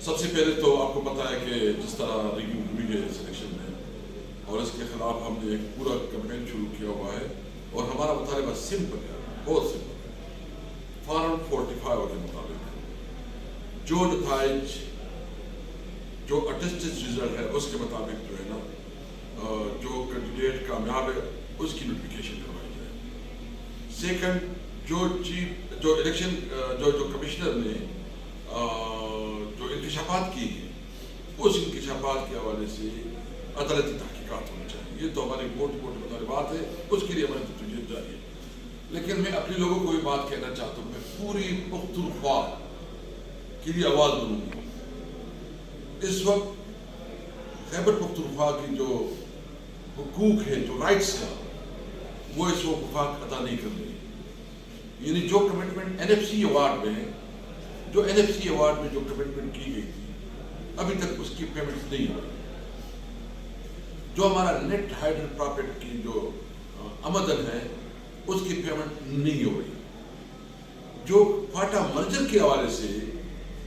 سب سے پہلے تو آپ کو پتا ہے کہ جس طرح ریگنگ ہوئی ہے سلیکشن میں اور اس کے خلاف ہم نے ایک پورا کیمپین شروع کیا ہوا ہے اور ہمارا مطالبہ سمپل ہے، بہت سمپل ہے۔ فارم 45 کے مطابق جو نتائج جو اٹیسٹڈ رزلٹ ہے اس کے مطابق جو ہے نا جو کینڈیڈیٹ کامیاب ہے اس کی نوٹیفیکیشن کروائی جائے۔ سیکنڈ، جو الیکشن جو کمشنر نے جو انکشافات کی ہیں اس انکشافات کے حوالے سے عدالتی تحقیقات ہونی چاہیے۔ یہ تو ہماری موٹی مطالبات ہے، اس کے لیے ہماری جدوجہد جاری ہے۔ لیکن میں اپنے لوگوں کو یہ بات کہنا چاہتا ہوں، میں پوری پختونخوا کے لیے آواز بنوں گی۔ اس وقت خیبر پختونخوا کی جو حقوق ہے، جو رائٹس کا، وہ اس وقت وفاق ادا نہیں کر رہی۔ یعنی جو کمٹمنٹ NFC ایوارڈ میں جو کمٹمنٹ کی گئی تھی ابھی تک اس کی پیمنٹ نہیں ہوئی۔ جو ہمارا نیٹ ہائیڈر پرافٹ کی جو آمدن ہے اس کی پیمنٹ نہیں ہو رہی۔ جو فاٹا مرجر کے حوالے سے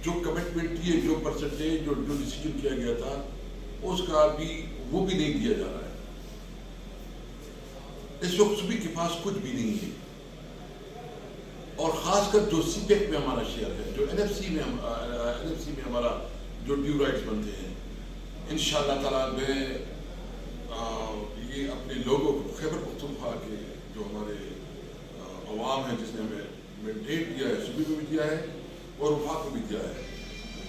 جو کمٹمنٹ کی ہے، جو پرسنٹیج جو ڈیسیجن کیا گیا تھا اس کا بھی وہ بھی نہیں دیا جا رہا ہے۔ اس وقت صوبے کے پاس کچھ بھی نہیں ہے، اور خاص کر جو سی پیک میں ہمارا شیئر ہے، جو NFC میں ہمارا جو ڈیو رائٹس بنتے ہیں، انشاءاللہ تعالیٰ میں یہ اپنے لوگوں کو، خیبر پختونخوا کے جو ہمارے عوام ہیں جس نے ہمیں مینڈیٹ دیا ہے، صوبے میں بھی دیا ہے اور وفاق میں بھی دیا ہے،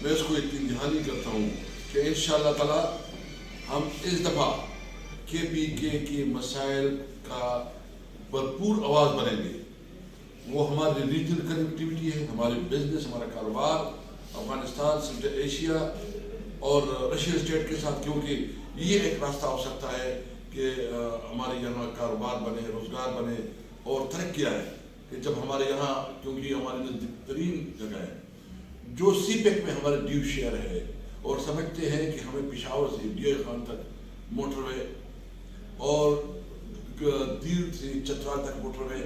میں اس کو یقین دہانی کرتا ہوں کہ انشاءاللہ تعالیٰ ہم اس دفعہ KPK کے مسائل کا بھرپور آواز بنیں گے۔ وہ ہماری ریجنل کنیکٹیوٹی ہے، ہمارے بزنس، ہمارا کاروبار افغانستان، سینٹرل ایشیا اور رشین اسٹیٹ کے ساتھ، کیونکہ یہ ایک راستہ ہو سکتا ہے کہ ہمارے یہاں کاروبار بنے، روزگار بنے اور ترقی آئے، کہ جب ہمارے یہاں، کیونکہ ہماری نزدیک ترین جگہ ہے جو سی پیک میں ہمارا ڈیو شیئر ہے، اور سمجھتے ہیں کہ ہمیں پشاور سے ڈی خان تک موٹر وے اور دیر سے چترال تک موٹر وے،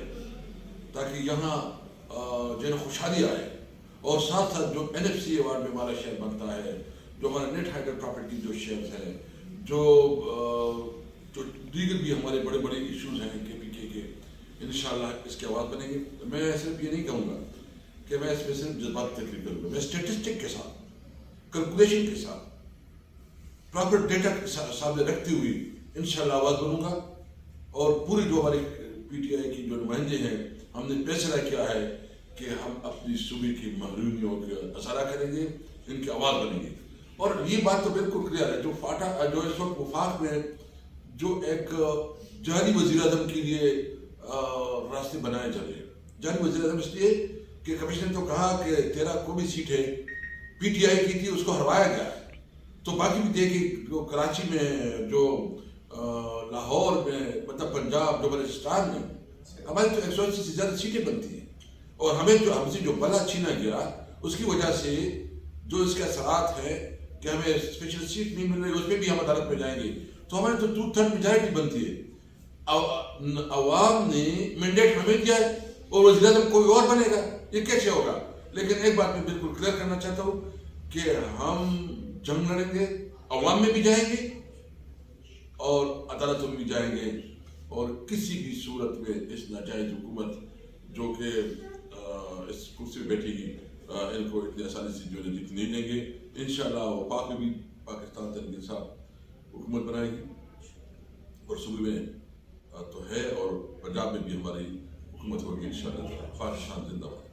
تاکہ یہاں جو ہے خوشحالی آئے، اور ساتھ ساتھ جو NFC ایوارڈ میں ہمارا شیئر بنتا ہے، جو ہمارا نیٹ ہائیڈر پرافٹ کی جو شیئرز ہیں، جو دیگر بھی ہمارے بڑے بڑے ایشوز ہیں KPK کے، انشاءاللہ اس کی آواز بنیں گے۔ میں صرف یہ نہیں کہوں گا کہ میں اس میں صرف جذبات تقریر کروں گا، میں اسٹیٹسٹک کے ساتھ، کیلکولیشن کے ساتھ، پراپر ڈیٹا سامنے رکھتے ہوئے انشاءاللہ آواز بنوں گا، اور پوری جو ہماری PTI کی جو نمائندے ہیں، ہم نے فیصلہ کیا ہے کہ ہم اپنی صوبے کی محرومیوں کا ازالہ کریں گے، ان کی آواز بنیں گے۔ اور یہ بات تو بالکل کلیئر ہے، جو اس وقت وفاق میں جو ایک جاری وزیر اعظم کے لیے راستے بنائے جا رہے ہیں۔ جاری وزیر اعظم اس لیے کہ کمشنر نے تو کہا کہ 13 کو بھی سیٹیں PTI کی تھی، اس کو ہروایا گیا ہے، تو باقی بھی دیکھیں جو کراچی میں، جو لاہور میں، مطلب پنجاب، جو بلوچستان میں ہماری تو 180 سے زیادہ سیٹیں بنتی ہیں، اور ہم سے جو بلا چھینا گیا اس کی وجہ سے جو اس کے اثرات ہیں کہ ہمیں اسپیشل سیٹ نہیں مل رہی، اس پہ بھی ہم عدالت میں جائیں گے، تو ہماری تو 2/3 میجارٹی بنتی ہے۔ عوام نے مینڈیٹ ہمیں دیا ہے اور وزیر اعظم کوئی اور بنے گا، یہ کیسے ہوگا؟ لیکن ایک بات میں بالکل کلیئر کرنا چاہتا ہوں کہ ہم جنگ لڑیں گے، عوام میں بھی جائیں گے اور عدالتوں میں بھی جائیں گے، اور کسی بھی صورت میں اس ناجائز حکومت جو کہ اس کرسی پہ بیٹھے گی، ان کو اتنی آسانی سے جو جیت نہیں دیں گے۔ انشاءاللہ وفاق میں بھی پاکستان تحریک انصاف حکومت بنائے گی، اور صوبے میں تو ہے، اور پنجاب میں بھی ہماری حکومت ہوگی انشاءاللہ۔ پاکستان زندہ باد۔